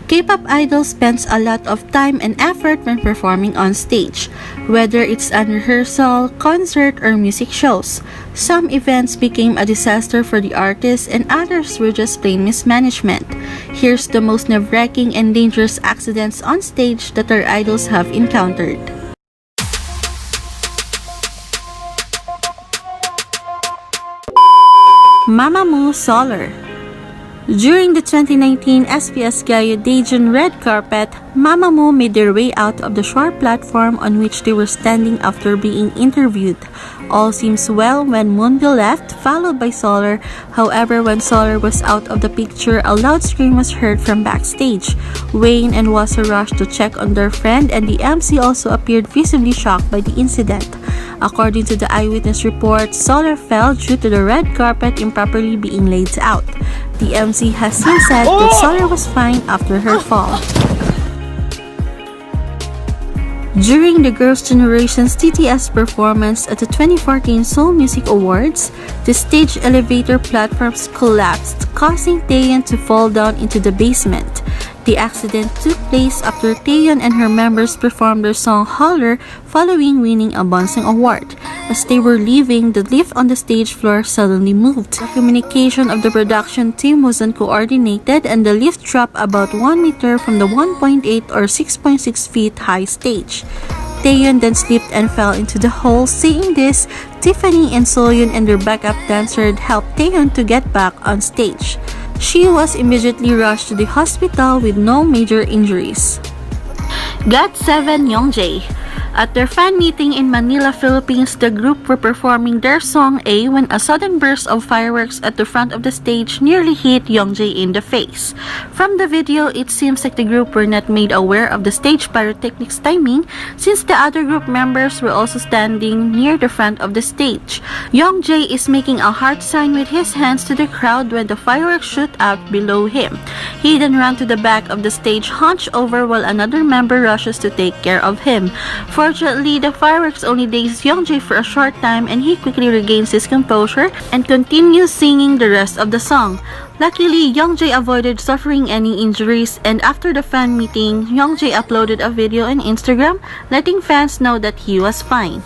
K-pop idol spends a lot of time and effort when performing on stage, whether it's a rehearsal, concert, or music shows. Some events became a disaster for the artists and others were just plain mismanagement. Here's the most nerve-wracking and dangerous accidents on stage that our idols have encountered. Mamamoo Solar. During the 2019 SPS Gayo Daejeon red carpet, Mamamoo made their way out of the short platform on which they were standing after being interviewed. All seems well when Moonbin left, followed by Solar. However, when Solar was out of the picture, a loud scream was heard from backstage. Wayne and Wasa rushed to check on their friend, and the MC also appeared visibly shocked by the incident. According to the eyewitness report, Solar fell due to the red carpet improperly being laid out. The MC has since said that Solar was fine after her fall. During the Girls' Generation's TTS performance at the 2014 Seoul Music Awards, the stage elevator platforms collapsed, causing Taeyeon to fall down into the basement. The accident took place after Taeyeon and her members performed their song Holler following winning a Bonsang Award. As they were leaving, the lift on the stage floor suddenly moved. The communication of the production team wasn't coordinated and the lift dropped about 1 meter from the 1.8 or 6.6 feet high stage. Taeyeon then slipped and fell into the hole. Seeing this, Tiffany and Soyeon and their backup dancer helped Taeyeon to get back on stage. She was immediately rushed to the hospital with no major injuries. GOT7 Youngjae. At their fan meeting in Manila, Philippines, the group were performing their song A when a sudden burst of fireworks at the front of the stage nearly hit Youngjae in the face. From the video, it seems like the group were not made aware of the stage pyrotechnics timing since the other group members were also standing near the front of the stage. Youngjae is making a heart sign with his hands to the crowd when the fireworks shoot up below him. He then ran to the back of the stage hunched over while another member rushes to take care of him. Fortunately, the fireworks only dazed Youngjae for a short time and he quickly regains his composure and continues singing the rest of the song. Luckily, Youngjae avoided suffering any injuries, and after the fan meeting, Youngjae uploaded a video on Instagram letting fans know that he was fine.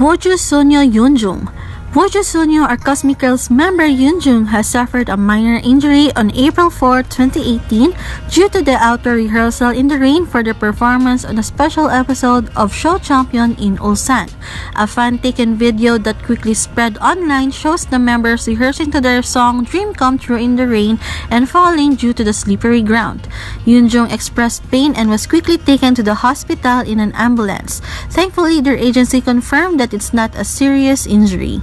Woju Sunyo Yoonjung. Woju Sunyo, our Cosmic Girls member Yoonjung, has suffered a minor injury on April 4, 2018 due to the outdoor rehearsal in the rain for the performance on a special episode of Show Champion in Ulsan. A fan-taken video that quickly spread online shows the members rehearsing to their song Dream Come True in the rain and falling due to the slippery ground. Yoonjung expressed pain and was quickly taken to the hospital in an ambulance. Thankfully, their agency confirmed that it's not a serious injury.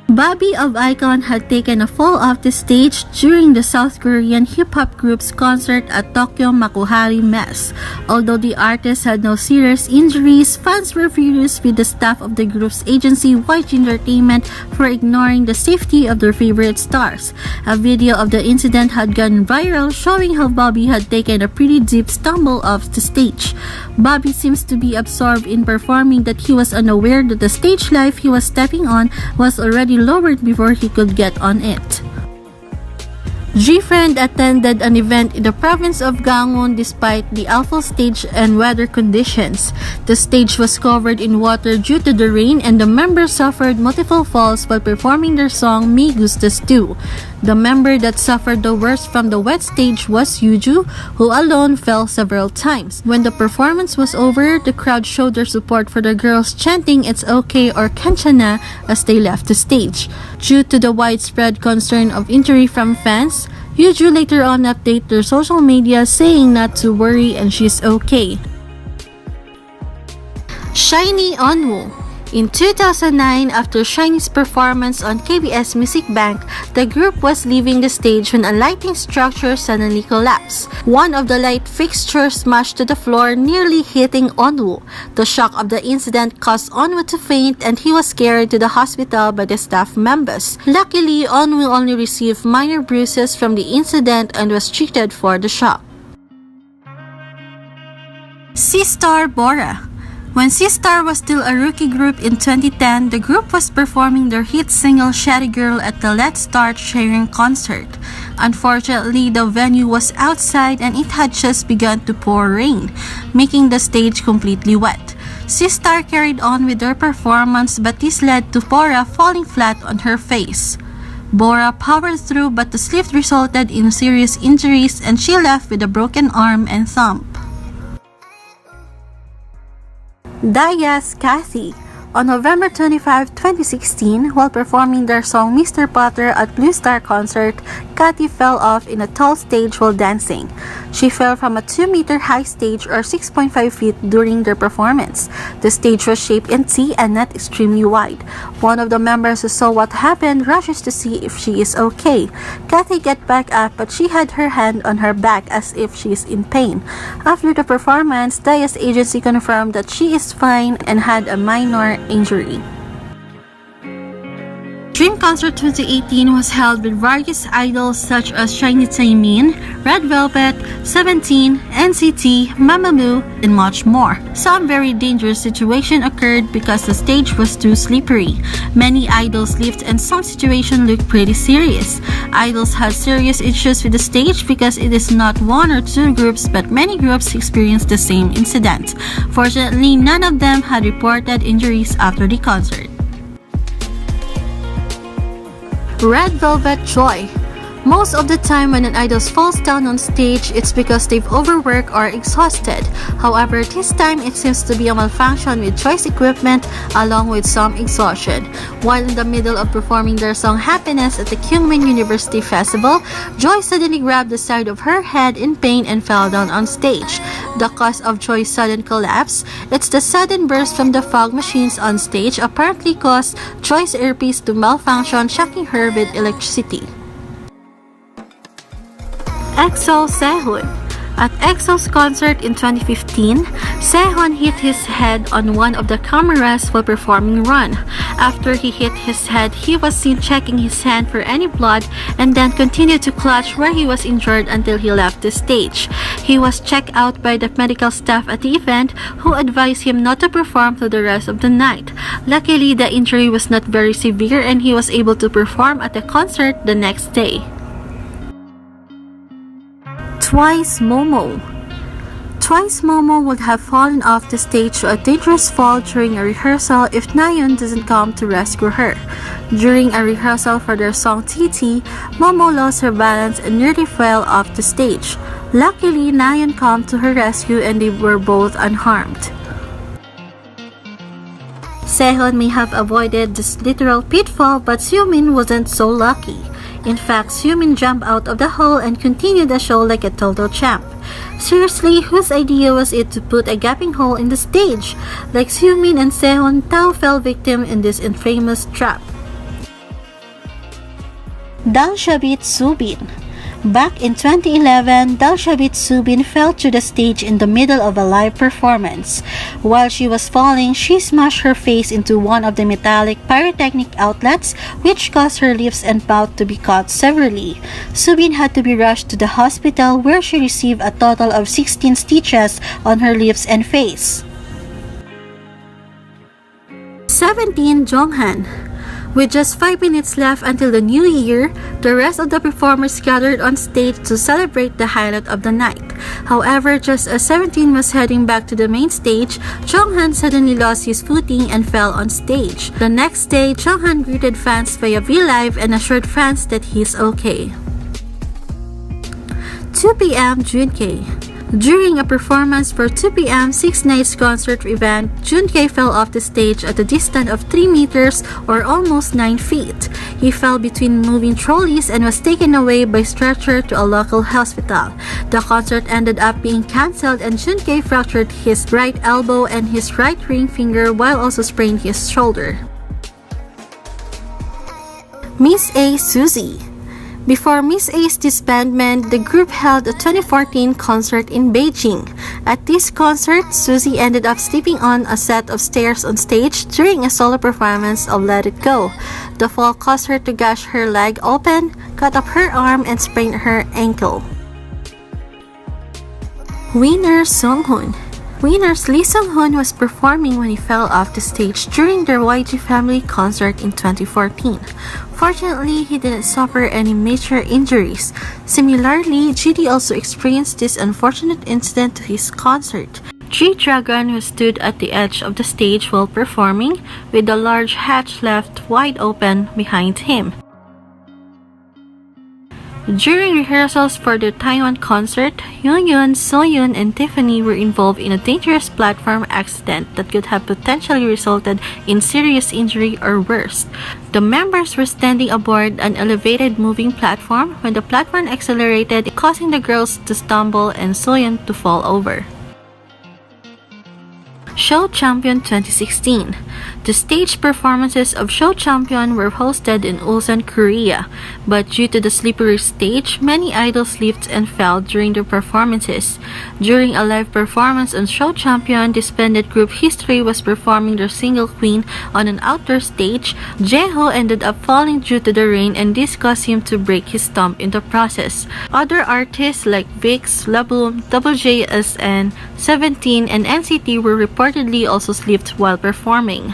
Bobby of iKON had taken a fall off the stage during the South Korean hip-hop group's concert at Tokyo Makuhari Mess. Although the artist had no serious injuries, fans were furious with the staff of the group's agency YG Entertainment for ignoring the safety of their favorite stars. A video of the incident had gone viral, showing how Bobby had taken a pretty deep stumble off the stage. Bobby seems to be absorbed in performing that he was unaware that the stage life he was stepping on was already lowered before he could get on it. G-Friend attended an event in the province of Gangwon despite the awful stage and weather conditions. The stage was covered in water due to the rain and the members suffered multiple falls while performing their song Me Gustas Tu. The member that suffered the worst from the wet stage was Yuju, who alone fell several times. When the performance was over, the crowd showed their support for the girls, chanting "It's okay" or "Kanchana" as they left the stage. Due to the widespread concern of injury from fans, Yuju later on updated their social media saying not to worry and she's okay. SHINee Onwoo. In 2009, after SHINee's performance on KBS Music Bank, the group was leaving the stage when a lighting structure suddenly collapsed. One of the light fixtures smashed to the floor, nearly hitting Onwoo. The shock of the incident caused Onwoo to faint and he was carried to the hospital by the staff members. Luckily, Onwoo only received minor bruises from the incident and was treated for the shock. Sistar Bora. When Sistar was still a rookie group in 2010, the group was performing their hit single Shady Girl at the Let's Start Sharing concert. Unfortunately, the venue was outside and it had just begun to pour rain, making the stage completely wet. Sistar carried on with their performance, but this led to Bora falling flat on her face. Bora powered through, but the slip resulted in serious injuries and she left with a broken arm and thumb. Daya's Kathy. On November 25, 2016, while performing their song Mr. Potter at Blue Star concert, Kathy fell off in a tall stage while dancing. She fell from a 2-meter high stage or 6.5 feet during their performance. The stage was shaped in T and not extremely wide. One of the members who saw what happened rushes to see if she is okay. Kathy got back up, but she had her hand on her back as if she is in pain. After the performance, Daya's agency confirmed that she is fine and had a minor injury. Dream Concert 2018 was held with various idols such as Shiny Taemin, Red Velvet, 17, NCT, Mamamoo, and much more. Some very dangerous situation occurred because the stage was too slippery. Many idols slipped and some situations looked pretty serious. Idols had serious issues with the stage because it is not one or two groups but many groups experienced the same incident. Fortunately, none of them had reported injuries after the concert. Red Velvet Joy. Most of the time when an idol falls down on stage, it's because they've overworked or exhausted. However, this time it seems to be a malfunction with Joy's equipment along with some exhaustion. While in the middle of performing their song Happiness at the Kyungmin University Festival, Joy suddenly grabbed the side of her head in pain and fell down on stage. The cause of Joy's sudden collapse, it's the sudden burst from the fog machines on stage apparently caused Joy's earpiece to malfunction, shocking her with electricity. EXO Sehun. At EXO's concert in 2015, Sehun hit his head on one of the cameras while performing Run. After he hit his head, he was seen checking his hand for any blood and then continued to clutch where he was injured until he left the stage. He was checked out by the medical staff at the event who advised him not to perform for the rest of the night. Luckily, the injury was not very severe and he was able to perform at the concert the next day. Twice Momo. Twice Momo would have fallen off the stage to a dangerous fall during a rehearsal if Nayeon doesn't come to rescue her. During a rehearsal for their song TT, Momo lost her balance and nearly fell off the stage. Luckily, Nayeon came to her rescue and they were both unharmed. Sehun may have avoided this literal pitfall, but Seomin wasn't so lucky. In fact, Seomin jumped out of the hole and continued the show like a total champ. Seriously, whose idea was it to put a gaping hole in the stage? Like Seomin and Sehun, Tao fell victim in this infamous trap. Dalshabit Subin. Back in 2011, Dalshabit Subin fell to the stage in the middle of a live performance. While she was falling, she smashed her face into one of the metallic pyrotechnic outlets, which caused her lips and mouth to be cut severely. Subin had to be rushed to the hospital where she received a total of 16 stitches on her lips and face. 17 Jonghan. With just 5 minutes left until the new year, the rest of the performers gathered on stage to celebrate the highlight of the night. However, just as 17 was heading back to the main stage, Jonghan suddenly lost his footing and fell on stage. The next day, Jonghan greeted fans via V-Live and assured fans that he's okay. 2 p.m. Junkei. During a performance for 2 p.m. 6 Nights concert event, Junkei fell off the stage at a distance of 3 meters or almost 9 feet. He fell between moving trolleys and was taken away by stretcher to a local hospital. The concert ended up being cancelled and Junkei fractured his right elbow and his right ring finger while also sprained his shoulder. Miss A Suzy. Before Miss A's disbandment, the group held a 2014 concert in Beijing. At this concert, Suzy ended up slipping on a set of stairs on stage during a solo performance of Let It Go. The fall caused her to gash her leg open, cut up her arm, and sprain her ankle. Winner Sunghoon. Winners Lee Sung-hoon was performing when he fell off the stage during their YG Family concert in 2014. Fortunately, he didn't suffer any major injuries. Similarly, GD also experienced this unfortunate incident to his concert. G-Dragon, who stood at the edge of the stage while performing, with a large hatch left wide open behind him. During rehearsals for their Taiwan concert, Yoongyun, Soyun, and Tiffany were involved in a dangerous platform accident that could have potentially resulted in serious injury or worse. The members were standing aboard an elevated moving platform when the platform accelerated, causing the girls to stumble and Soyun to fall over. Show Champion 2016. The stage performances of Show Champion were hosted in Ulsan, Korea, but due to the slippery stage, many idols slipped and fell during their performances. During a live performance on Show Champion, disbanded group History was performing their single Queen on an outdoor stage. Jaeho ended up falling due to the rain, and this caused him to break his thumb in the process. Other artists like VIXX, Laboom, WJSN, 17, and NCT were reportedly also slipped while performing.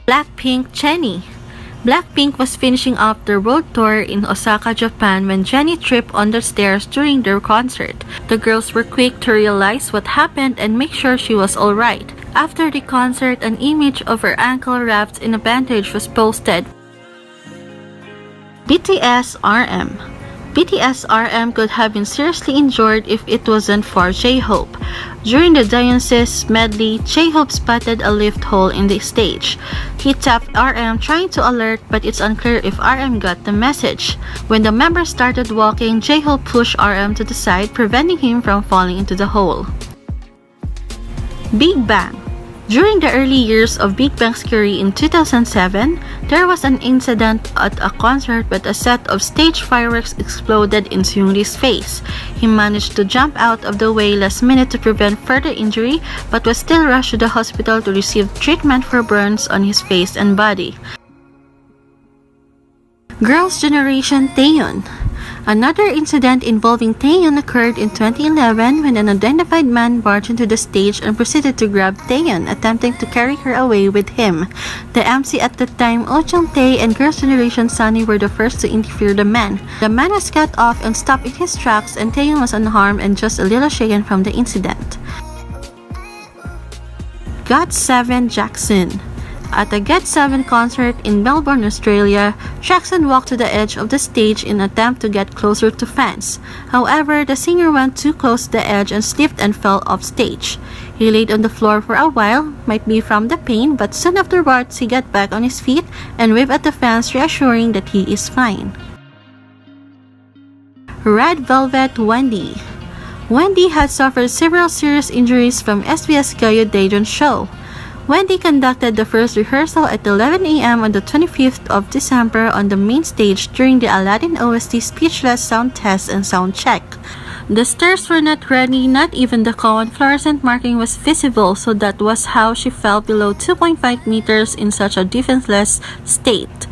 Blackpink Jennie. Blackpink was finishing up their world tour in Osaka, Japan when Jennie tripped on the stairs during their concert. The girls were quick to realize what happened and make sure she was alright. After the concert, an image of her ankle wrapped in a bandage was posted. BTS RM. BTS RM could have been seriously injured if it wasn't for J-Hope. During the Dionysus medley, J-Hope spotted a lift hole in the stage. He tapped RM trying to alert, but it's unclear if RM got the message. When the members started walking, J-Hope pushed RM to the side, preventing him from falling into the hole. Big Bang. During the early years of Big Bang's career in 2007, there was an incident at a concert when a set of stage fireworks exploded in Seungri's face. He managed to jump out of the way last minute to prevent further injury, but was still rushed to the hospital to receive treatment for burns on his face and body. Girls' Generation Taeyeon. Another incident involving Taeyeon occurred in 2011 when an unidentified man barged into the stage and proceeded to grab Taeyeon, attempting to carry her away with him. The MC at the time, Oh Jung-tae, and Girls' Generation Sunny were the first to interfere the man. The man was cut off and stopped in his tracks, and Taeyeon was unharmed and just a little shaken from the incident. GOT7 Jackson. At a GOT7 concert in Melbourne, Australia, Jackson walked to the edge of the stage in an attempt to get closer to fans. However, the singer went too close to the edge and slipped and fell off stage. He laid on the floor for a while, might be from the pain, but soon afterwards he got back on his feet and waved at the fans, reassuring that he is fine. Red Velvet Wendy. Wendy had suffered several serious injuries from SBS Gayo Daejeon show. Wendy conducted the first rehearsal at 11 a.m. on the 25th of December on the main stage during the Aladdin OST speechless sound test and sound check. The stairs were not ready, not even the common fluorescent marking was visible, so that was how she fell below 2.5 meters in such a defenseless state.